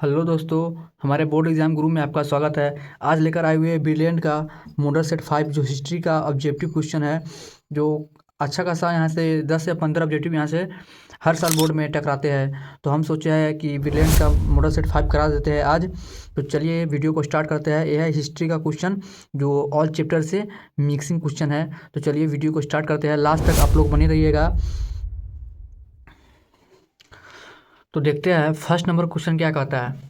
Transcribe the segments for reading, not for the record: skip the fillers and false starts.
Hello दोस्तों, हमारे board exam गुरु में आपका स्वागत है। आज लेकर आए हुए हैं ब्रिलियंट का मॉडल सेट 5 जो हिस्ट्री का ऑब्जेक्टिव क्वेश्चन है। जो अच्छा खासा यहाँ से 10 या 15 ऑब्जेक्टिव यहाँ से हर साल बोर्ड में टकराते हैं। तो हम सोचे हैं कि ब्रिलियंट का मॉडल सेट 5 करा देते हैं आज। तो चलिए वीडियो को स्टार्ट करते हैं। यह है हिस्ट्री का क्वेश्चन जो ऑल चैप्टर से मिक्सिंग क्वेश्चन है। तो चलिए वीडियो को स्टार्ट करते हैं, लास्ट तक आप लोग बने रहिएगा। तो देखते हैं फर्स्ट नंबर क्वेश्चन क्या कहता है।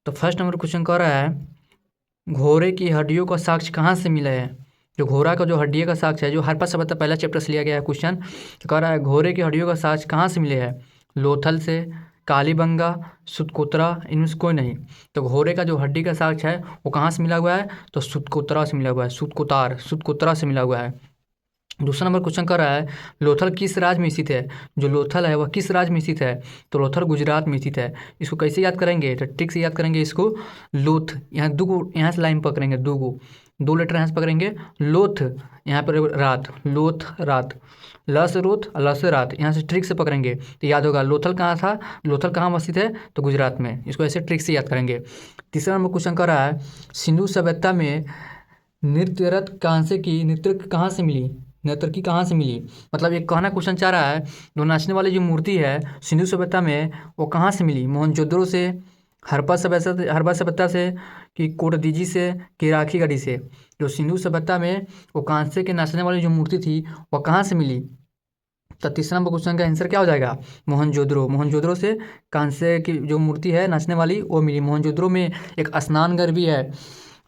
तो फर्स्ट नंबर क्वेश्चन कह रहा है, घोड़े की हड्डियों का साक्ष्य कहाँ से मिला है। जो घोड़ा का जो हड्डियों का साक्ष्य है, जो हड़प्पा सभ्यता पहला चैप्टर से लिया गया है क्वेश्चन। तो कह रहा है घोड़े की हड्डियों का साक्ष्य कहाँ से मिले हैं। लोथल से, कालीबंगा, सुतकोतरा, इनमें से कोई नहीं। तो घोड़े का जो हड्डी का साक्ष्य है वो कहाँ से मिला हुआ है, तो सुतकोतरा से मिला हुआ है। सुतकोतरा से मिला हुआ है। दूसरा नंबर क्वेश्चन कर रहा है, लोथल किस राज्य में स्थित है। जो लोथल है वह किस राज्य में स्थित है, तो लोथल गुजरात में स्थित है। इसको कैसे याद करेंगे, तो ट्रिक से याद करेंगे इसको। लोथ, यहाँ दो को यहाँ से लाइन पकड़ेंगे, दो लेटर यहाँ से पकड़ेंगे। लोथ, यहाँ पर रात, लोथ रात, ल से रोथ, ल से रात, यहाँ से ट्रिक से पकड़ेंगे तो याद होगा। लोथल कहाँ था, लोथल कहाँ स्थित है, तो गुजरात में। इसको ऐसे ट्रिक से याद करेंगे। तीसरा नंबर क्वेश्चन कर रहा है, सिंधु सभ्यता में नृत्यरत कांसे की नृत्यक कहाँ से मिली, नर्तकी कहाँ से मिली। मतलब ये कहना क्वेश्चन चाह रहा है, जो नाचने वाली जो मूर्ति है सिंधु सभ्यता में वो कहाँ से मिली। मोहनजोदड़ो से, हड़प्पा सभ्यता से, कि कोटदीजी से, कि राखी गढ़ी से। जो सिंधु सभ्यता में वो कांसे के नाचने वाली जो मूर्ति थी वो कहाँ से मिली। तो तीसरा नंबर क्वेश्चन का आंसर क्या हो जाएगा, मोहनजोदड़ो से कांसे की जो मूर्ति है नाचने वाली वो मिली। मोहनजोदड़ो में एक स्नान घर भी है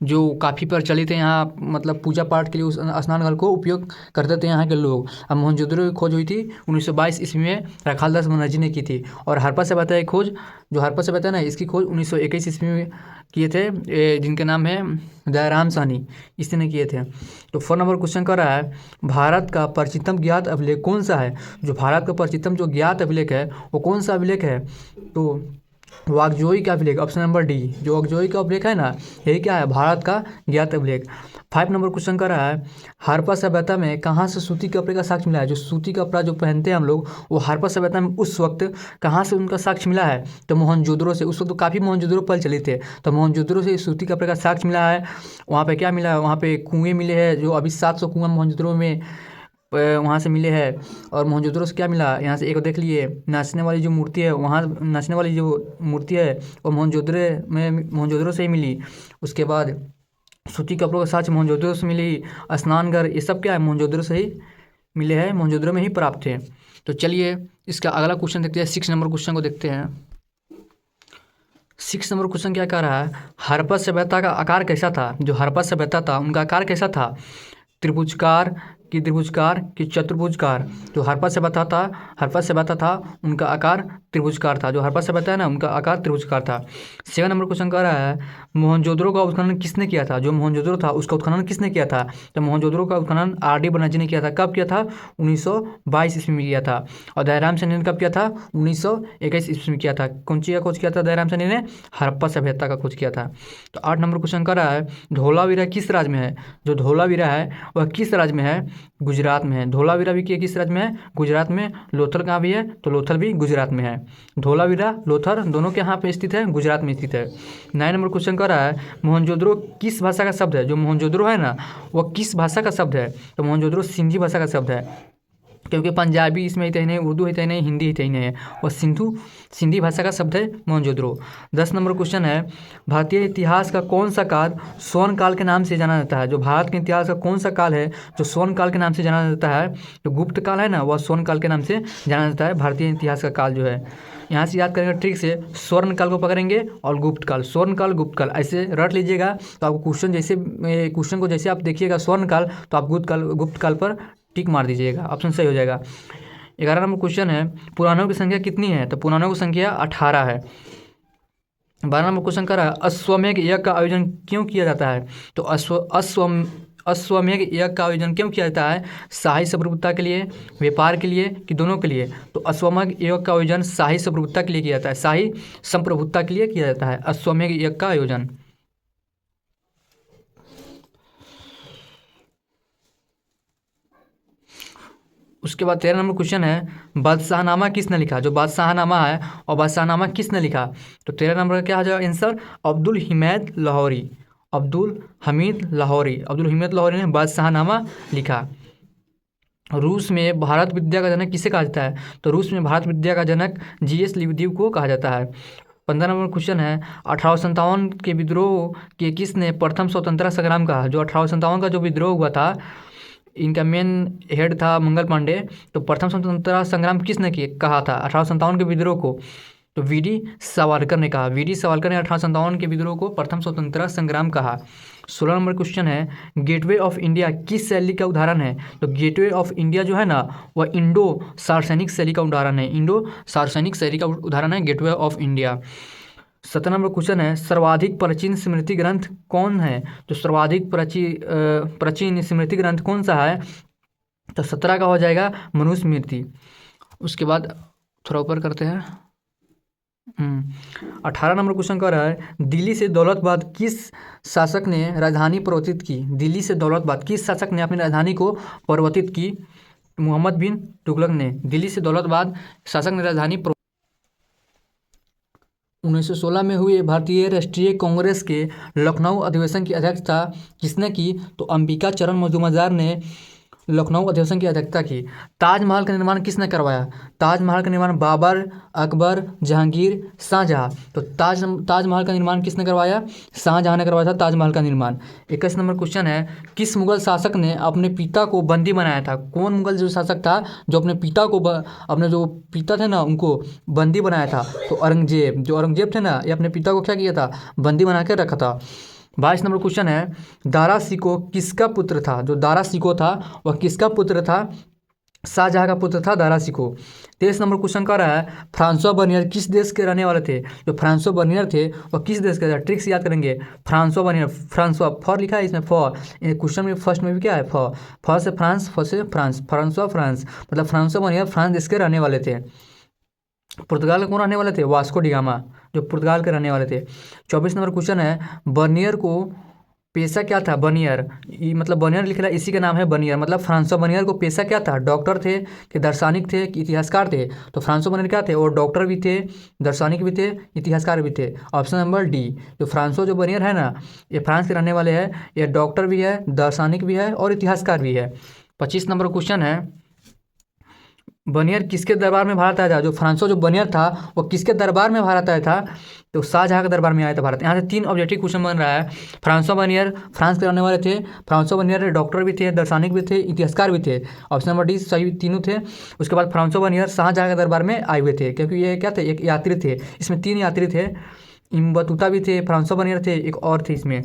जो काफ़ी प्रचलित है यहाँ, मतलब पूजा पाठ के लिए उस स्नान घर को उपयोग करते थे यहाँ के लोग। अब मोहनजोदड़ो की खोज हुई थी 1922 ईस्वी में, रखालदास बनर्जी ने की थी। और हड़प्पा सभ्यता की खोज, जो हड़प्पा सभ्यता है ना, इसकी खोज 1921 ईस्वी में किए थे, जिनके नाम है दयाराम साहनी, इसी ने किए थे। तो 4 नंबर क्वेश्चन कर रहा है, भारत का प्राचीनतम ज्ञात अभिलेख कौन सा है। जो भारत का प्राचीनतम जो ज्ञात अभिलेख है वो कौन सा अभिलेख है, तो वाकजोई का अभिलेख, ऑप्शन नंबर डी। जो वाकजोई का अभिलेख है ना, यही क्या है, भारत का ज्ञात अभिलेख। 5 नंबर क्वेश्चन कर रहा है, हड़प्पा सभ्यता में कहाँ से सूती कपड़े का साक्ष्य मिला है। जो सूती कपड़ा जो पहनते हैं हम लोग, वो हड़प्पा सभ्यता में उस वक्त कहाँ से उनका साक्ष्य मिला है, तो मोहनजोदड़ो से। उस वक्त तो काफ़ी मोहनजोदड़ो पल चले थे, तो मोहनजोदड़ो से सूती कपड़े का साक्ष्य मिला है। वहाँ पे क्या मिला है, वहाँ पे कुएँ मिले हैं, जो अभी 700 कुआँ मोहनजोदड़ो में वहाँ से मिले हैं। और मोहनजोदड़ो से क्या मिला, यहाँ से एक देख लिए, नाचने वाली जो मूर्ति है, वहाँ नाचने वाली जो मूर्ति है वो मोहनजोदड़ो से ही मिली। उसके बाद सूती कपड़ों का साक्ष्य मोहनजोदड़ो से मिली। स्नान घर, ये सब क्या है, मोहनजोदड़ो से ही मिले हैं, मोहनजोदड़ो में ही प्राप्त थे। तो चलिए इसका अगला क्वेश्चन देखते हैं, 6 नंबर क्वेश्चन को देखते हैं। 6 नंबर क्वेश्चन क्या कह रहा है, हड़प्पा सभ्यता का आकार कैसा था। जो हड़प्पा सभ्यता था उनका आकार कैसा था, त्रिभुजकार कि चतुर्भुजकार। जो हड़प्पा सभ्यता था उनका आकार त्रिभुजकार था। जो हड़प्पा सभ्यता है ना, उनका आकार त्रिभुजकार था। 7 नंबर क्वेश्चन कह रहा है, मोहनजोदड़ो का उत्खनन किसने किया था। जो मोहनजोदड़ो था उसका उत्खनन किसने किया था, तो मोहनजोदड़ो का उत्खनन आर.डी. बनर्जी ने किया था। कब किया था, 1922 ईस्वी में किया था। और दयाराम साहनी ने कब किया था, 1921 ईस्वी में किया था। कौन चीज़ का खोज किया था दयाराम साहनी ने, हड़प्पा सभ्यता का खोज किया था। तो 8 नंबर क्वेश्चन कह रहा है, धोलावीरा किस राज्य में है। जो धोलावीरा है वह किस राज्य में है, गुजरात में है। धोलावीरा भी किस राज्य में है, गुजरात में। लोथल कहाँ भी है, तो लोथल भी गुजरात में है। धोलावीरा लोथल दोनों के यहाँ पे स्थित है, गुजरात में स्थित है। 9 नंबर क्वेश्चन कर रहा है, मोहनजोदड़ो किस भाषा का शब्द है। जो मोहनजोदड़ो है ना, वह किस भाषा का शब्द है, तो मोहनजोदड़ो सिंधी भाषा का शब्द है। क्योंकि पंजाबी इसमें ही नहीं, उर्दू ही नहीं, हिंदी ही नहीं है, और सिंधी भाषा का शब्द है मोहनजोदड़ो। 10 नंबर क्वेश्चन है, भारतीय इतिहास का कौन सा काल स्वर्ण काल के नाम से जाना जाता है। जो भारत के इतिहास का कौन सा काल है जो स्वर्ण काल के नाम से जाना जाता है, जो गुप्त काल है ना, वह स्वर्ण काल के नाम से जाना जाता है। भारतीय इतिहास का काल जो है, यहाँ से याद करेंगे ट्रिक से, स्वर्ण काल को पकड़ेंगे और गुप्त काल, स्वर्ण काल गुप्त काल ऐसे रट लीजिएगा। तो आपको क्वेश्चन को जैसे आप देखिएगा स्वर्ण काल, तो आप गुप्त काल पर टिक मार दीजिएगा, ऑप्शन सही हो जाएगा। 11 नंबर क्वेश्चन है, पुराणों की संख्या कितनी है, तो पुराणों की संख्या 18 है। 12 नंबर क्वेश्चन कर रहा है, अश्वमेध यज्ञ का आयोजन क्यों किया जाता है। तो अश्वमेध यज्ञ का आयोजन क्यों किया जाता है, शाही संप्रभुता के लिए, व्यापार के लिए, कि दोनों के लिए। तो अश्वमेध यज्ञ का आयोजन शाही संप्रभुता के लिए किया जाता है, शाही संप्रभुता के लिए किया जाता है अश्वमेध यज्ञ का आयोजन। उसके बाद 13 नंबर क्वेश्चन है बादशाहनामा किसने लिखा, जो बादशाहनामा है और बादशाहनामा किसने लिखा, तो 13 नंबर का क्या हो जाएगा आंसर, अब्दुल हमीद लाहौरी। अब्दुल हमीद लाहौरी, अब्दुल हमीद लाहौरी ने बादशाहनामा लिखा। रूस में भारत विद्या का जनक किसे कहा जाता है, तो रूस में भारत विद्या का जनक जीएस लिवदीव को कहा जाता है। 15 नंबर क्वेश्चन है 1857 के विद्रोह के किसने प्रथम स्वतंत्रता संग्राम कहा, जो 1857 का जो विद्रोह हुआ था, इनका मेन हेड था मंगल पांडे, तो प्रथम स्वतंत्रता संग्राम किसने कहा था 1857 के विद्रोह को, तो वीडी सावरकर ने कहा। वीडी सावरकर ने 1857 के विद्रोह को प्रथम स्वतंत्रता संग्राम कहा। 16 नंबर क्वेश्चन है गेटवे ऑफ इंडिया किस शैली का उदाहरण है, तो गेटवे ऑफ इंडिया जो है ना वह इंडो सार्वजनिक शैली का उदाहरण है, इंडो सार्वजनिक शैली का उदाहरण है gateway of India. 17 number question है सर्वाधिक प्राचीन स्मृति ग्रंथ कौन है, तो सर्वाधिक प्राचीन स्मृति ग्रंथ कौन सा है, तो 17 का हो जाएगा मनुस्मृति। उसके बाद थोड़ा ऊपर करते हैं 18 नंबर क्वेश्चन कर रहा है दिल्ली से दौलताबाद किस शासक ने राजधानी परिवर्तित की, दिल्ली से दौलताबाद किस शासक ने अपनी राजधानी को परिवर्तित की, मोहम्मद बिन तुगलक ने। दिल्ली से दौलताबाद शासक ने राजधानी 1916 में हुए भारतीय राष्ट्रीय कांग्रेस के लखनऊ अधिवेशन की अध्यक्षता किसने की, तो अंबिका चरण मजुमदार ने लखनऊ अधिवेशन की अध्यक्षता की। ताजमहल का निर्माण किसने करवाया, ताजमहल का निर्माण बाबर, अकबर, जहांगीर, शाहजहां, तो ताजमहल का निर्माण किसने करवाया, शाहजहां ने करवाया था ताजमहल का निर्माण। 21 नंबर क्वेश्चन है किस मुगल शासक ने अपने पिता को बंदी बनाया था, कौन मुगल जो शासक था जो अपने पिता को अपने जो पिता थे ना उनको बंदी बनाया था, तो औरंगजेब, जो औरंगजेब थे ना ये अपने पिता को क्या किया था, बंदी बना के रखा था। 22 नंबर क्वेश्चन है दारा शिकोह किसका पुत्र था, जो दारा शिकोह था वह किसका पुत्र था, शाहजहां का पुत्र था दारा शिकोह। 23 नंबर क्वेश्चन कर रहा है फ्रांसवा बर्नियर किस देश के रहने वाले थे, जो फ्रांसवा बर्नियर थे वह किस देश के थे, ट्रिक्स याद करेंगे। फ्रांसवा बर्नियर, फ्रांसवा फॉर लिखा है इसमें, फॉर क्वेश्चन में फर्स्ट में भी क्या है फॉर से फ्रांस, फॉर से फ्रांस, फ्रांसवा फ्रांस, मतलब फ्रांसवा बर्नियर फ्रांस देश के रहने वाले थे। पुर्तगाल के कौन रहने वाले थे, वास्को डिगामा, जो पुर्तगाल के रहने वाले थे। 24 नंबर क्वेश्चन है बर्नियर को पेशा क्या था, बर्नियर मतलब बर्नियर लिख रहा है इसी का नाम है बर्नियर, मतलब फ्रांसवा बर्नियर को पेशा क्या था, डॉक्टर थे कि दार्शनिक थे कि इतिहासकार थे, तो फ्रांसवा बर्नियर क्या थे, वो डॉक्टर भी थे, दार्शनिक भी थे, इतिहासकार भी थे। ऑप्शन नंबर डी, जो फ्रांसवा जो बर्नियर है ना ये फ्रांस के रहने वाले हैं, ये डॉक्टर भी है, दार्शनिक भी है और इतिहासकार भी है। 25 नंबर क्वेश्चन है बर्नियर किसके दरबार में भारत आया था, जो फ्रांसवा जो बर्नियर था वो किसके दरबार में भारत आया था, तो शाहजहां के दरबार में आया था भारत। यहाँ से 3 ऑब्जेक्टिव क्वेश्चन बन रहा है। फ्रांसवा बर्नियर फ्रांस के रहने वाले थे, फ्रांसवा बर्नियर डॉक्टर भी थे, दार्शनिक भी थे, इतिहासकार भी थे, ऑप्शन नंबर डी सही तीनों थे। उसके बाद फ्रांसवा बर्नियर शाहजहां के दरबार में आए हुए थे, क्योंकि ये क्या थे एक यात्री थे, इसमें 3 यात्री थे, इम्बतूता भी थे, फ्रांसवा बर्नियर थे, एक और थे इसमें।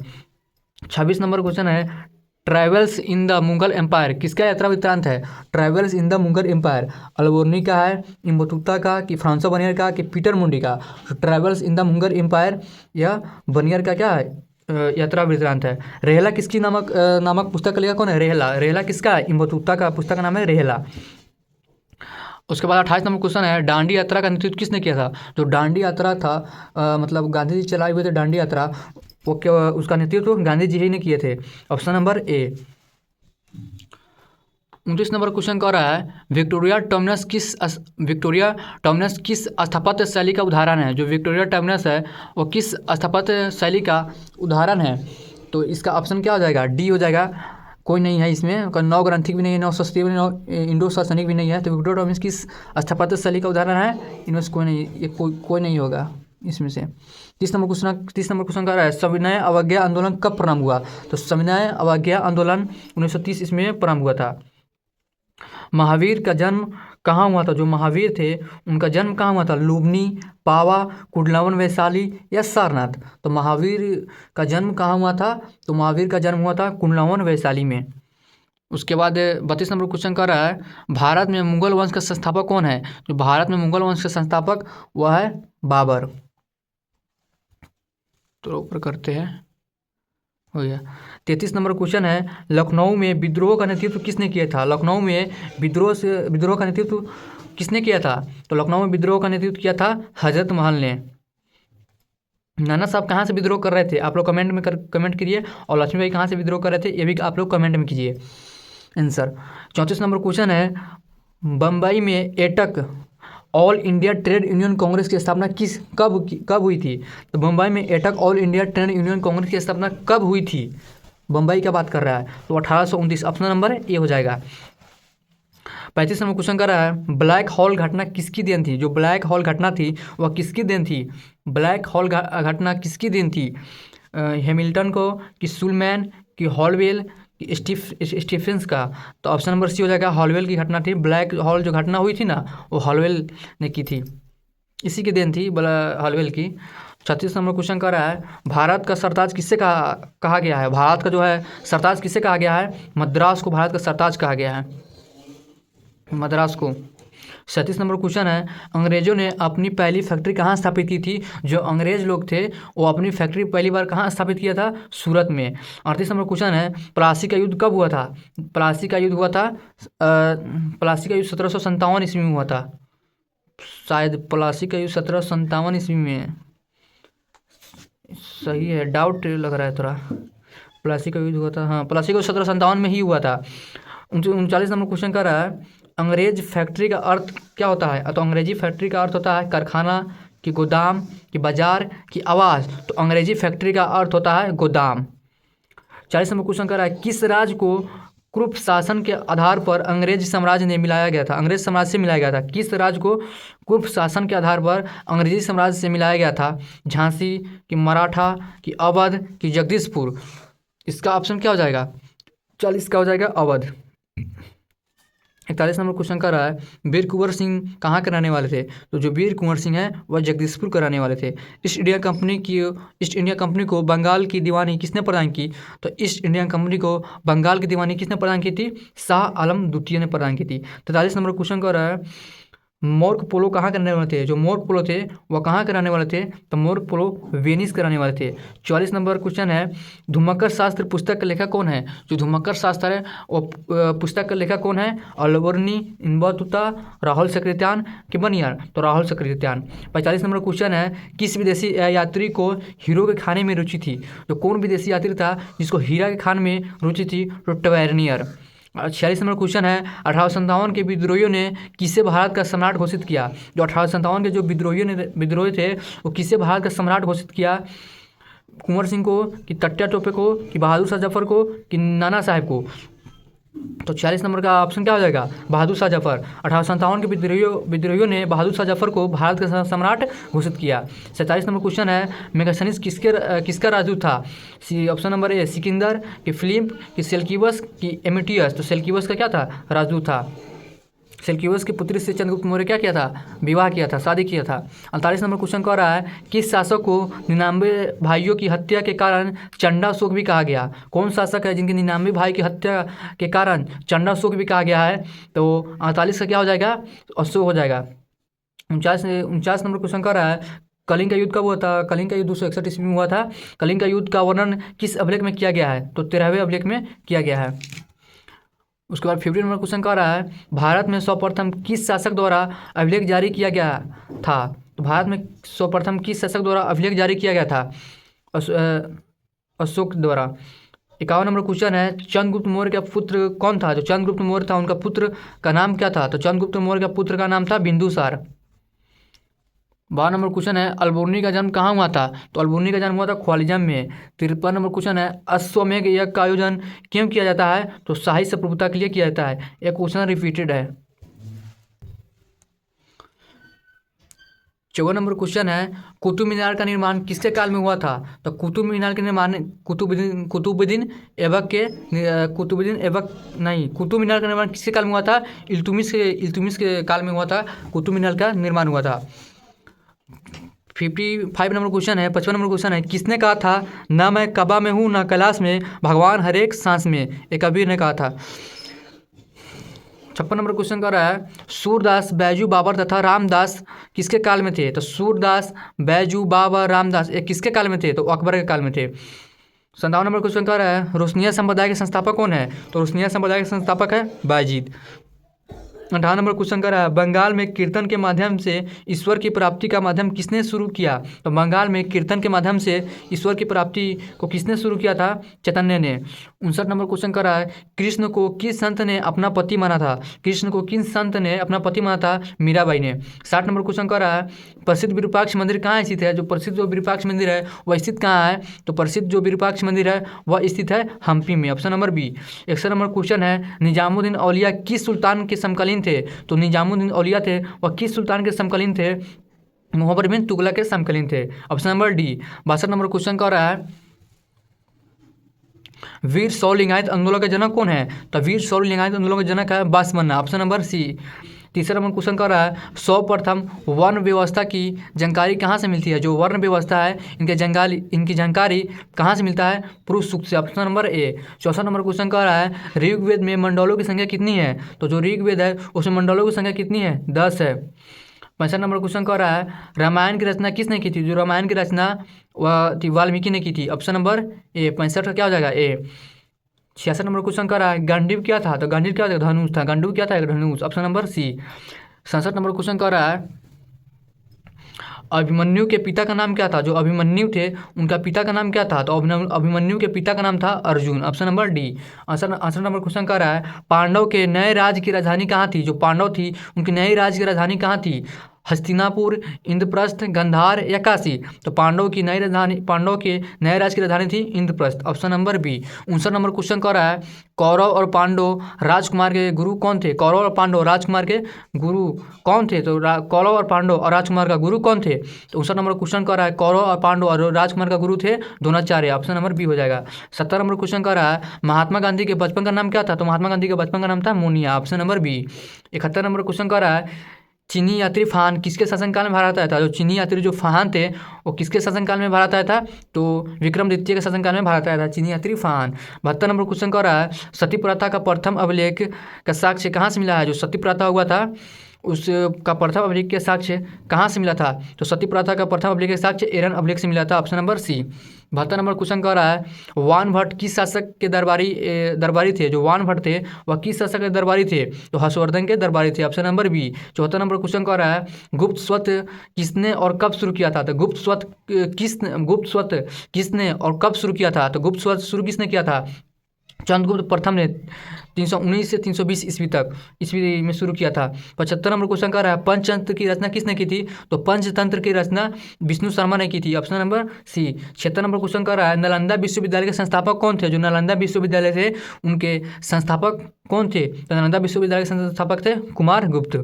26 नंबर क्वेश्चन है Travels in the Mughal Empire किसका यात्रा वृत्तांत है, Travels in the Mughal Empire अल्बोर्नी का है, इम्बतूता का कि फ्रांसवा बर्नियर का कि पीटर मुंडी का, तो travels in the Mughal empire या बर्नियर का क्या है यात्रा वृत्तांत है। रेहला किसकी नामक पुस्तक का लेखक कौन है, रेहला, रेहला किसका है, इम्बतूता का, पुस्तक का नाम है रेहला। उसके बाद 28 नंबर क्वेश्चन है डांडी यात्रा का नेतृत्व किसने किया था, जो डांडी यात्रा था मतलब गांधी जी चलाए हुए थे डांडी यात्रा, वो क्या उसका नेतृत्व गांधी जी ही ने किए थे, option number A. 29 number question कह रहा है विक्टोरिया टर्मिनस किस स्थापत्य शैली का उदाहरण है, जो विक्टोरिया टर्मिनस है वो किस स्थापत्य शैली का उदाहरण है, तो इसका ऑप्शन क्या हो जाएगा, डी हो जाएगा। कोई नहीं है इसमें, नौ ग्रंथिक भी नहीं है, नौ शास्त्रीय भी नहीं, नौ इंडो शासनिक भी नहीं है, तो विक्टोरिया टर्मिनस किस स्थापत्य शैली का उदाहरण है, इनमें से कोई नहीं, ये कोई नहीं होगा इसमें से। 30 नंबर क्वेश्चन का रहा है सविनय अवज्ञा आंदोलन कब प्रारंभ हुआ, तो सविनय अवज्ञा आंदोलन 1930 इसमें प्रारंभ हुआ था। महावीर का जन्म कहाँ हुआ था, जो महावीर थे उनका जन्म कहाँ हुआ था, लुम्बिनी, पावा, कुंडलवन वैशाली या सारनाथ, तो महावीर का जन्म कहाँ हुआ था, तो महावीर का जन्म हुआ था कुंडलवन वैशाली में। उसके बाद 32 नंबर क्वेश्चन कर रहा है भारत में मुगल वंश का संस्थापक कौन है, जो भारत में मुगल वंश का संस्थापक वह है बाबर। तो ऊपर करते हैं, हो गया। 33 नंबर क्वेश्चन है लखनऊ में विद्रोह का नेतृत्व किसने किया था, लखनऊ में विद्रोह का नेतृत्व किसने किया था, तो लखनऊ में विद्रोह का नेतृत्व किया था हजरत महल ने। नाना साहब कहाँ से विद्रोह कर रहे थे, आप लोग कमेंट में कमेंट कीजिए, और लक्ष्मी भाई कहाँ से विद्रोह कर रहे थे ये भी आप लोग कमेंट में कीजिए आंसर। 34 नंबर क्वेश्चन है बम्बई में AITUC all India trade union Congress की स्थापना कब हुई थी? तो मुंबई में AITUC all India trade union Congress की स्थापना कब हुई थी? बम्बई का बात कर रहा है, तो 1829। ऑप्शन नंबर ए हो जाएगा। 35 नंबर क्वेश्चन कर रहा है, ब्लैक होल घटना किसकी देन थी? जो ब्लैक होल घटना थी वह किसकी देन थी? ब्लैक होल घटना किसकी देन थी? हैमिल्टन को, कि सुलमैन, कि हॉलवेल, कि स्टीफेंस का? तो ऑप्शन नंबर सी हो जाएगा, हॉलवेल की घटना थी। ब्लैक होल जो घटना हुई थी ना, वो हॉलवेल ने की थी, इसी की देन थी हॉलवेल की। 36 नंबर क्वेश्चन कर रहा है, भारत का सरताज किससे कहा गया है? भारत का जो है सरताज किससे कहा गया है? मद्रास को भारत का सरताज कहा गया है, मद्रास को। 37 नंबर क्वेश्चन है, अंग्रेजों ने अपनी पहली फैक्ट्री कहाँ स्थापित की थी? जो अंग्रेज लोग थे वो अपनी फैक्ट्री पहली बार कहाँ स्थापित किया था? सूरत में। 38 नंबर क्वेश्चन है, प्लासी का युद्ध कब हुआ था? प्लासी का युद्ध हुआ था प्लासी का युद्ध 1757 ईस्वी में हुआ था, शायद प्लासी का युद्ध 1757 ईस्वी में। सही है, डाउट लग रहा है थोड़ा। प्लासी का युद्ध हुआ था, हाँ प्लासी का 1757 में ही हुआ था। 39 नंबर क्वेश्चन कर रहा है, अंग्रेज फैक्ट्री का अर्थ क्या होता है? तो अंग्रेजी फैक्ट्री का अर्थ होता है कारखाना, कि गोदाम, कि बाजार, कि आवाज़? तो अंग्रेजी फैक्ट्री का अर्थ होता है गोदाम। 40 नंबर क्वेश्चन कर रहा है, किस राज्य को कुरुप शासन के आधार पर अंग्रेज साम्राज्य ने मिलाया गया था? अंग्रेज साम्राज्य से मिलाया गया था। किस राज्य को कुरुप शासन के आधार पर अंग्रेजी साम्राज्य से मिलाया गया था? झांसी, कि मराठा, कि अवध, कि जगदीशपुर? इसका ऑप्शन क्या हो जाएगा? 40 का हो जाएगा अवध। 41 नंबर क्वेश्चन कर रहा है, वीर कुंवर सिंह कहाँ के रहने वाले थे? तो जो वीर कुंवर सिंह है वह जगदीशपुर के रहने वाले थे। ईस्ट इंडिया कंपनी को बंगाल की दीवानी किसने प्रदान की? तो ईस्ट इंडिया कंपनी को बंगाल की दीवानी किसने प्रदान की थी? शाह आलम द्वितीय ने प्रदान की थी। 43 नंबर क्वेश्चन कर रहा है, मोर्क पोलो कहाँ के रहने वाले थे? जो मोर्क पोलो थे वह कहाँ के रहने वाले थे? तो मोर्क पोलो वेनिस के रहने वाले थे। 44 नंबर क्वेश्चन है, धुमक्कर शास्त्र पुस्तक का लेखक कौन है? जो धुमक्कर शास्त्र है वो पुस्तक का लेखक कौन है? अल्बर्नी, इनबतुता, राहुल सक्रेत्यान, कि बनियार? तो राहुल सक्रेत्यान। 45 नंबर क्वेश्चन है, किस विदेशी यात्री को हीरो के खाने में रुचि थी? तो कौन विदेशी यात्री था जिसको हीरा के खाने में रुचि थी? तो टवेर्नियर। 46 नंबर क्वेश्चन है, 1857 के विद्रोहियों ने किसे भारत का सम्राट घोषित किया? जो 1857 के जो विद्रोही थे वो किसे भारत का सम्राट घोषित किया? कुंवर सिंह को, कि तट्या टोपे को, कि बहादुर शाह जफर को, कि नाना साहेब को? तो 46 नंबर का ऑप्शन क्या हो जाएगा? बहादुर शाह जफर। 1857 के विद्रोहियों ने बहादुर शाह जफर को भारत का सम्राट घोषित किया। 47 नंबर क्वेश्चन है, मेगास्थनीज किसका राजदूत था? ऑप्शन नंबर ए सिकंदर, कि फिलिप, कि सेल्यूकस, कि एमिटियस? तो सेल्यूकस का क्या था? राजदूत था। सेल्यूकस की पुत्री से चंद्रगुप्त मौर्य क्या किया था? विवाह किया था, शादी किया था। 48 नंबर क्वेश्चन कह रहा है, किस शासक को 99 भाइयों की हत्या के कारण चंडाशोक भी कहा गया? कौन शासक है जिनके 99 भाई की हत्या के कारण चंडाशोक भी कहा गया है? तो 48 का क्या हो जाएगा? अशोक हो जाएगा। 49 नंबर क्वेश्चन कह रहा है, कलिंग का युद्ध कब हुआ था? कलिंग का युद्ध 261 ईस्वी में हुआ था। कलिंग का युद्ध का वर्णन किस अभिलेख में किया गया है? तो 13वें अभिलेख में किया गया है। उसके बाद 50 नंबर क्वेश्चन कह रहा है, भारत में सर्वप्रथम किस शासक द्वारा अभिलेख जारी किया गया था? तो भारत में सर्वप्रथम किस शासक द्वारा अभिलेख जारी किया गया था? अशोक द्वारा। 51 नंबर क्वेश्चन है, चंद्रगुप्त मौर्य का पुत्र कौन था? जो चंद्रगुप्त मौर्य था उनका पुत्र का नाम क्या था? तो चंद्रगुप्त मौर्य का पुत्र का नाम था बिंदुसार। 52 नंबर क्वेश्चन है, अल्बुर्नी का जन्म कहाँ हुआ था? तो अल्बुर्नी का जन्म हुआ था ख्वालिजम में। 53 नंबर क्वेश्चन है, अश्वमेध यज्ञ का आयोजन क्यों किया जाता है? तो शाही संप्रभुता के लिए किया जाता है। यह क्वेश्चन रिपीटेड है। 54 नंबर क्वेश्चन है, कुतुब मीनार का निर्माण किसके काल में हुआ था? तो कुतुब मीनार का निर्माण कुतुबुद्दीन मीनार का निर्माण किसके काल में हुआ था? इल्तुतमिश के काल में हुआ था, कुतुब मीनार का निर्माण हुआ था। 55 नंबर क्वेश्चन है, 55 नंबर क्वेश्चन है, किसने कहा था, ना मैं कबा में हूँ ना कैलाश में, भगवान हर एक सांस में? एक कबीर ने कहा था। 56 नंबर क्वेश्चन कर रहा है, सूरदास, बैजू बाबर तथा रामदास किसके काल में थे? तो सूरदास, बैजू, बाबर, रामदास ये किसके काल में थे? तो अकबर के काल में थे। 57 नंबर क्वेश्चन कर रहा है, रोशनिया संप्रदाय के संस्थापक कौन है? तो रोशनिया संप्रदाय के संस्थापक है बायजीद। 18 नंबर क्वेश्चन कर रहा है बंगाल में कीर्तन के माध्यम से ईश्वर की प्राप्ति का माध्यम किसने शुरू किया। तो बंगाल में कीर्तन के माध्यम से ईश्वर की प्राप्ति को किसने शुरू किया था, चैतन्य ने। 59 नंबर क्वेश्चन कर रहा है कृष्ण को किस संत ने अपना पति माना था। कृष्ण को किस संत ने अपना पति माना था, मीराबाई ने। 60 नंबर क्वेश्चन कर रहा है प्रसिद्ध विरूपाक्ष मंदिर कहाँ स्थित है। जो प्रसिद्ध जो विरूपाक्ष मंदिर है वह स्थित कहाँ है, तो प्रसिद्ध जो विरूपाक्ष मंदिर है वह स्थित है हम्पी में, ऑप्शन नंबर बी। 61 नंबर क्वेश्चन है निजामुद्दीन औलिया किस सुल्तान के समकालीन थे। तो निजामुद्दीन औलिया थे वह किस सुल्तान के समकालीन थे, मोहम्मद बिन तुगलक के समकालीन थे, option number D. 62 number question का रहा है वीर शैव लिंगायत आंदोलन का जनक कौन है। तो वीर शैव लिंगायत आंदोलन का जनक है बासमन्ना, ऑप्शन नंबर सी। तीसरा नंबर क्वेश्चन कर रहा है सर्वप्रथम वर्ण व्यवस्था की जानकारी कहाँ से मिलती है। जो वर्ण व्यवस्था है इनकी जानकारी कहाँ से मिलता है, पुरुष सूक्त से, ऑप्शन नंबर ए। चौथा नंबर क्वेश्चन कर रहा है ऋग्वेद में मंडलों की संख्या कितनी है। तो जो ऋग्वेद है उसमें मंडलों की संख्या कितनी है, 10 है। 65 नंबर क्वेश्चन कर रहा है रामायण की रचना किसने की थी। जो रामायण की रचना वह थी वाल्मीकि ने की थी, ऑप्शन नंबर ए। 65 का क्या हो जाएगा, ए। 66 नंबर क्वेश्चन कर रहा है गांडीव क्या था। तो गांडीव क्या था, धनुष था। गांडीव क्या था, धनुष, option number C. 67 number question कर रहा है अभिमन्यु के पिता का नाम क्या था। जो अभिमन्यु थे उनका पिता का नाम क्या था। तो अभिमन्यु के पिता का नाम था Arjun, option number D. Answer number question कर रहा है पांडव के नए राज्य की राजधानी कहाँ थी। जो पांडव थी उनकी नई राज्य की राजधानी कहाँ थी, हस्तिनापुर, इंद्रप्रस्थ, गांधार या काशी। तो पांडव के नए राज्य की राजधानी थी Indraprastha, option number B. 59 number question कर रहा है कौरव और पांडव राजकुमार के गुरु कौन थे। कौरव और पांडव राजकुमार के गुरु कौन थे। तो कौरव और पांडव और राजकुमार का गुरु कौन थे। तो 59 नंबर क्वेश्चन कर रहा है कौरव और पांडव और राजकुमार का गुरु थे द्रोणाचार्य, ऑप्शन नंबर बी हो जाएगा। 70 नंबर क्वेश्चन कर रहा है महात्मा गांधी के बचपन का नाम क्या था। तो महात्मा गांधी के बचपन का नाम था Monia, option number B. 71 number question कर रहा है चीनी यात्री फाहान किसके शासनकाल में भारत आया था। जो चीनी यात्री जो फाहान थे वो किसके शासनकाल में भारत आया था। तो विक्रम द्वितीय के शासनकाल में भारत आया था चीनी यात्री फाहान। 72 नंबर क्वेश्चन कर रहा है सती प्रथा का प्रथम अभिलेख का साक्ष्य कहाँ से मिला है। जो सती प्रथा हुआ था उसका प्रथम अभिलेख के साक्ष्य कहाँ से मिला था। तो सती प्रथा का प्रथम अभिलेख के साक्ष्य एरन अभिलेख से मिला था, option number C. 72 number question कर रहा है वान भट्ट किस शासक के दरबारी थे। जो वान भट्ट थे वह किस शासक के दरबारी थे। तो हर्षवर्धन के दरबारी थे, option number B. 74 number question कर रहा है गुप्त स्वत किसने और कब शुरू किया था। तो गुप्त स्वत किसने और कब शुरू किया था। तो गुप्त स्वत शुरू किसने किया था, चंद्रगुप्त प्रथम ने 319 से 320 ईस्वी में शुरू किया था। 75 नंबर क्वेश्चन कर रहा है पंचतंत्र की रचना किसने की थी। तो पंचतंत्र की रचना विष्णु शर्मा ने की थी, option number C. 76 number question कर रहा है नालंदा विश्वविद्यालय के संस्थापक कौन थे। जो नालंदा विश्वविद्यालय थे उनके संस्थापक कौन थे। तो नालंदा विश्वविद्यालय के संस्थापक थे कुमार गुप्त।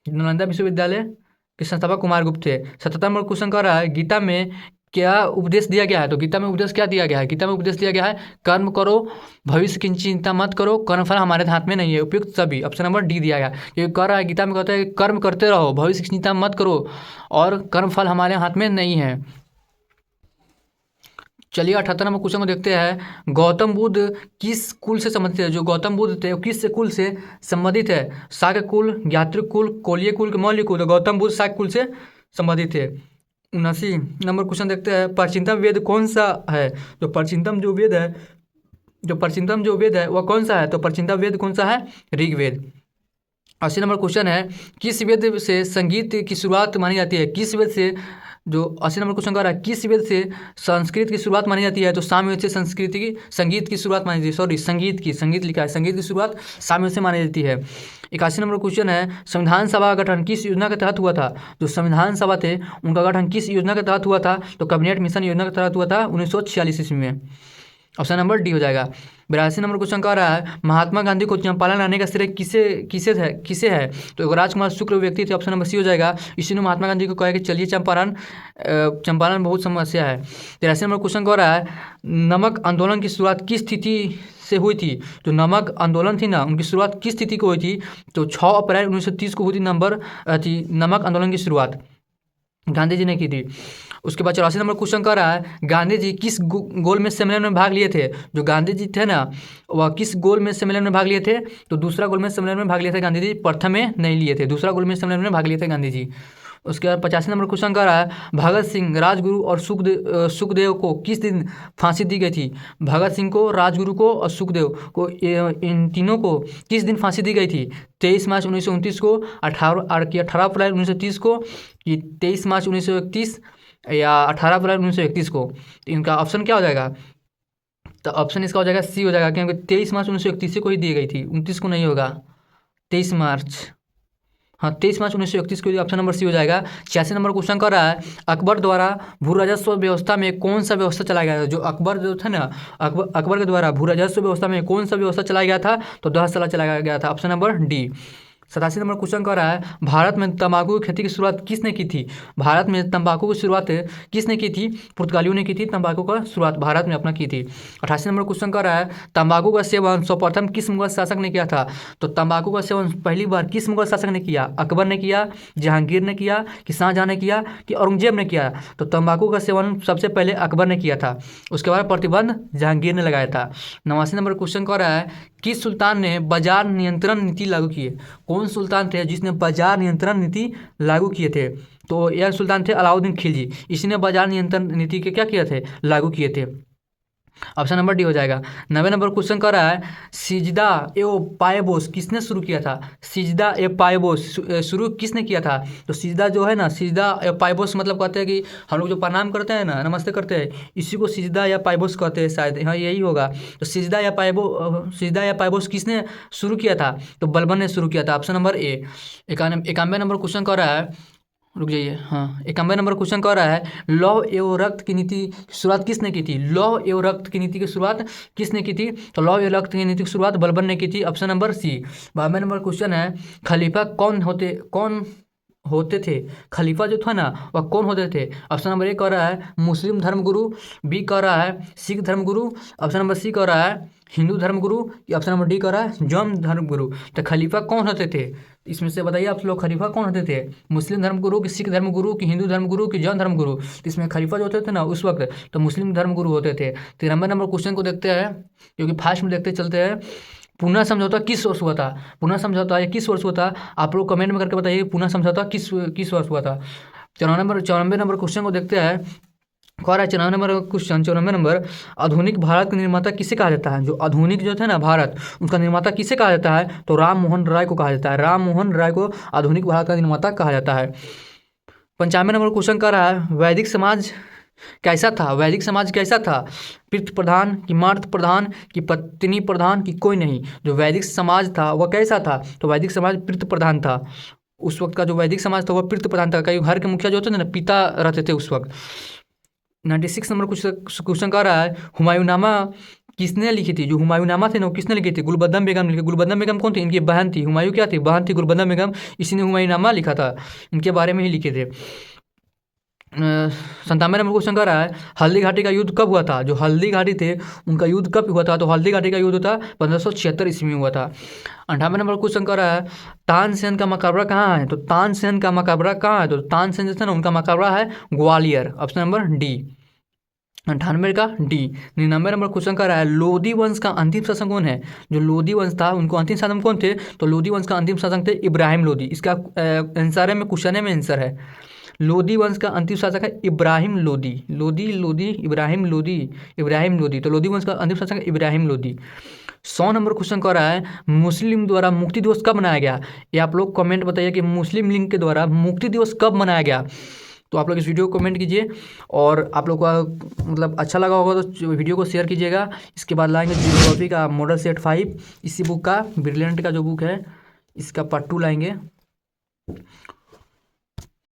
नालंदा विश्वविद्यालय के संस्थापक कुमार गुप्त थे। 77 नंबर क्वेश्चन कर रहा है गीता में क्या उपदेश दिया गया है। तो गीता में उपदेश क्या दिया गया है। गीता में उपदेश दिया गया है कर्म करो भविष्य की चिंता मत करो, कर्मफल हमारे हाथ में नहीं है, उपयुक्त सभी, ऑप्शन नंबर डी दिया गया। क्योंकि कह रहा है गीता में कहता है कर्म करते रहो भविष्य की चिंता मत करो और कर्मफल हमारे हाथ में नहीं है। चलिए 78 नंबर क्वेश्चन को देखते हैं गौतम बुद्ध किस कुल से संबंधित है। जो गौतम बुद्ध थे किस कुल से संबंधित है, शाक्य कुल, ज्ञात्रिक कुल, कोलीय कुल, मौर्य कुल। तो गौतम बुद्ध शाक्य कुल से संबंधित थे। 79 नंबर क्वेश्चन देखते हैं प्राचीनतम वेद कौन सा है। जो प्राचीनतम जो वेद है वह कौन सा है। तो प्राचीनतम वेद कौन सा है, ऋग्वेद। 80 नंबर क्वेश्चन है किस वेद से संगीत की शुरुआत मानी जाती है। किस वेद से, जो 80 नंबर क्वेश्चन कर रहा है किस वेद से संस्कृत की शुरुआत मानी जाती है। तो सामवेद से संगीत की शुरुआत मानी जाती है। संगीत लिखा है, संगीत की शुरुआत सामवेद से मानी जाती है। 81 नंबर क्वेश्चन है संविधान सभा का गठन किस योजना के तहत हुआ था। जो संविधान सभा थे उनका गठन किस योजना के तहत हुआ था। तो कैबिनेट मिशन योजना के तहत हुआ था 1946 ईस्वी में, ऑप्शन नंबर डी हो जाएगा। 82 नंबर क्वेश्चन कह रहा है महात्मा गांधी को चंपारण लाने का श्रेय किसे है। तो राजकुमार शुक्ल व्यक्ति थे, ऑप्शन नंबर सी हो जाएगा। इसी ने महात्मा गांधी को कहा कि चलिए चंपारण बहुत समस्या है। 83 नंबर क्वेश्चन कह रहा है नमक आंदोलन की शुरुआत किस तिथि से हुई थी। तो नमक आंदोलन थी ना, उनकी शुरुआत किस तिथि को हुई थी। तो 6 अप्रैल 1930 को हुई थी नमक आंदोलन की शुरुआत गांधी जी ने की थी। उसके बाद 84 नंबर क्वेश्चन कर रहा है गांधी जी किस गोलमेज सम्मेलन में भाग लिए थे। जो गांधी जी थे ना वह किस गोलमेज सम्मेलन में भाग लिए थे। तो दूसरा गोलमेज सम्मेलन में भाग लिए थे गांधी जी, प्रथम में नहीं लिए थे, दूसरा गोलमेज सम्मेलन में भाग लिए थे गांधी जी। उसके बाद 85 नंबर क्वेश्चन कर रहा है भगत सिंह, राजगुरु और सुखदेव को किस दिन फांसी दी गई थी। भगत सिंह को, राजगुरु को और सुखदेव को, इन तीनों को किस दिन फांसी दी गई थी। 23 मार्च 1929 को, 18 अप्रैल 1930 को, कि 23 मार्च 1931 या 18 अप्रैल 1931 को। तो इनका ऑप्शन क्या हो जाएगा, तो ऑप्शन इसका हो जाएगा सी हो जाएगा, क्योंकि 23 मार्च 1931 को ही दी गई थी, 29 को नहीं होगा। 23 मार्च, हाँ 23 मार्च 1931 को, ऑप्शन नंबर सी हो जाएगा। 86 नंबर क्वेश्चन कर रहा है अकबर द्वारा भू राजस्व व्यवस्था में कौन सा व्यवस्था चलाया गया था। जो अकबर जो था ना, अकबर के द्वारा भू राजस्व व्यवस्था में कौन सा व्यवस्था चलाया गया था, तो 10 साल चलाया गया था, option number D. 87 number question कर रहा है भारत में तंबाकू की खेती की शुरुआत किसने की थी। भारत में तंबाकू की शुरुआत किसने की थी, पुर्तगालियों ने की थी, तंबाकू का शुरुआत भारत में अपना की थी। 88 नंबर क्वेश्चन कर रहा है तंबाकू का सेवन सर्वप्रथम किस मुगल शासक ने किया था। तो तंबाकू का सेवन पहली बार किस मुगल शासक ने किया, अकबर ने किया, जहांगीर ने किया, कि शाहजहां ने किया, कि औरंगजेब ने किया। तो तंबाकू का सेवन सबसे पहले अकबर ने किया था, उसके बाद प्रतिबंध जहांगीर ने लगाया था। 89 नंबर क्वेश्चन कर रहा है किस सुल्तान ने बाजार नियंत्रण नीति लागू की है। कौन सुल्तान थे जिसने बाजार नियंत्रण नीति लागू किए थे, तो यह सुल्तान थे अलाउद्दीन खिलजी। इसने बाजार नियंत्रण नीति के क्या किए थे, लागू किए थे, ऑप्शन नंबर डी हो जाएगा। 90 नंबर क्वेश्चन कर रहा है सिजदा ए पायबोस किसने शुरू किया था। सिजदा ए पायबोस शुरू किसने किया था। तो सिजदा जो है ना, सिजदा ए पायबोस मतलब कहते हैं कि हम लोग जो प्रणाम करते हैं ना, नमस्ते करते हैं, इसी को सिजदा या पायबोस कहते हैं शायद, हाँ यही होगा। तो सिजदा या पायबोस किसने शुरू किया था, तो बलबन ने शुरू किया था, option number A. 91 number question कर रहा है, रुक जाइए, हाँ 91 नंबर क्वेश्चन कह रहा है लौह एवं रक्त की नीति की शुरुआत किसने की थी। लौह एवं रक्त की नीति की शुरुआत किसने की थी, तो लौह एवं रक्त की नीति की शुरुआत बलबन ने की थी, option number C. 92 number question है खलीफा कौन होते थे। खलीफा जो था ना वह कौन होते थे। ऑप्शन नंबर ए कह रहा है मुस्लिम धर्मगुरु, बी कह रहा है सिख धर्मगुरु, ऑप्शन नंबर सी कह रहा है हिंदू धर्मगुरु, ऑप्शन नंबर डी कह रहा है जैन धर्मगुरु। तो खलीफा कौन होते थे, इसमें से बताइए आप लोग, खलीफा कौन होते थे, मुस्लिम धर्मगुरु, कि सिख धर्मगुरु, कि हिंदू धर्मगुरु, कि जैन धर्मगुरु। तो इसमें खलीफा जो होते थे ना उस वक्त, तो मुस्लिम धर्मगुरु होते थे। 93 नंबर क्वेश्चन को देखते हैं, क्योंकि फास्ट में देखते चलते हैं। पूना समझौता किस वर्ष हुआ था। पूना समझौता ये किस वर्ष हुआ था, आप लोग कमेंट में करके बताइए पूना समझौता किस वर्ष हुआ था। 94 नंबर क्वेश्चन को देखते हैं, कह रहा है 94 नंबर आधुनिक भारत का निर्माता किसे कहा जाता है। जो आधुनिक जो थे ना भारत, उसका निर्माता किसे कहा जाता है, तो राम मोहन राय को कहा जाता है। राम मोहन राय को आधुनिक भारत का निर्माता कहा जाता है। 95 नंबर क्वेश्चन कर रहा है वैदिक समाज कैसा था। वैदिक समाज कैसा था, पितृ प्रधान, कि मातृ प्रधान, कि पत्नी प्रधान, कि कोई नहीं। जो वैदिक समाज था वह कैसा था, तो वैदिक समाज पितृ प्रधान था। उस वक्त का जो वैदिक समाज था वह पितृ प्रधान था, कई घर के मुखिया जो होते थे ना पिता रहते थे उस वक्त। 96 नंबर क्वेश्चन कह रहा है हुमायूंनामा किसने लिखी थी। जो हुमायूंनामा थे ना वो किसने लिखी थी, गुलबदम बेगम लिखी। गुलबदम बेगम कौन थी, इनकी बहन थी। हुमायूं क्या थी, बहन थी गुलबदम बेगम, इसी ने हुमायूंनामा लिखा था, इनके बारे में ही लिखे थे। 97 नंबर क्वेश्चन कर रहा है हल्दी घाटी का युद्ध कब हुआ था। जो हल्दी घाटी थे उनका युद्ध कब हुआ था, तो हल्दी घाटी का युद्ध था 1576 ईस्वी में हुआ था। 98 नंबर क्वेश्चन कर रहा है तानसेन का मकबरा कहाँ है। तो तानसेन का मकबरा कहाँ है, तो तानसेन जो था ना उनका मकबरा है ग्वालियर, ऑप्शन नंबर डी। 98 का डी। 99 नंबर क्वेश्चन कर रहा है लोधी वंश का अंतिम शासक कौन है। जो लोधी वंश था उनको अंतिम शासक कौन थे, तो लोधी वंश का अंतिम शासक थे इब्राहिम लोधी। इसका आंसर है में क्वेश्चन में आंसर है। लोधी वंश का अंतिम शासक है इब्राहिम लोधी। इब्राहिम लोधी। तो लोधी वंश का अंतिम शासक है इब्राहिम लोधी। 100 नंबर क्वेश्चन कर रहा है मुस्लिम द्वारा मुक्ति दिवस कब मनाया गया। ये आप लोग कमेंट बताइए कि मुस्लिम लीग के द्वारा मुक्ति दिवस कब मनाया गया। तो आप लोग इस वीडियो को कमेंट कीजिए, और आप लोग का मतलब अच्छा लगा होगा तो वीडियो को शेयर कीजिएगा। इसके बाद लाएंगे जियोग्राफी का मॉडल सेट 5, इसी बुक का ब्रिलियंट का जो बुक है इसका पार्ट 2 लाएंगे।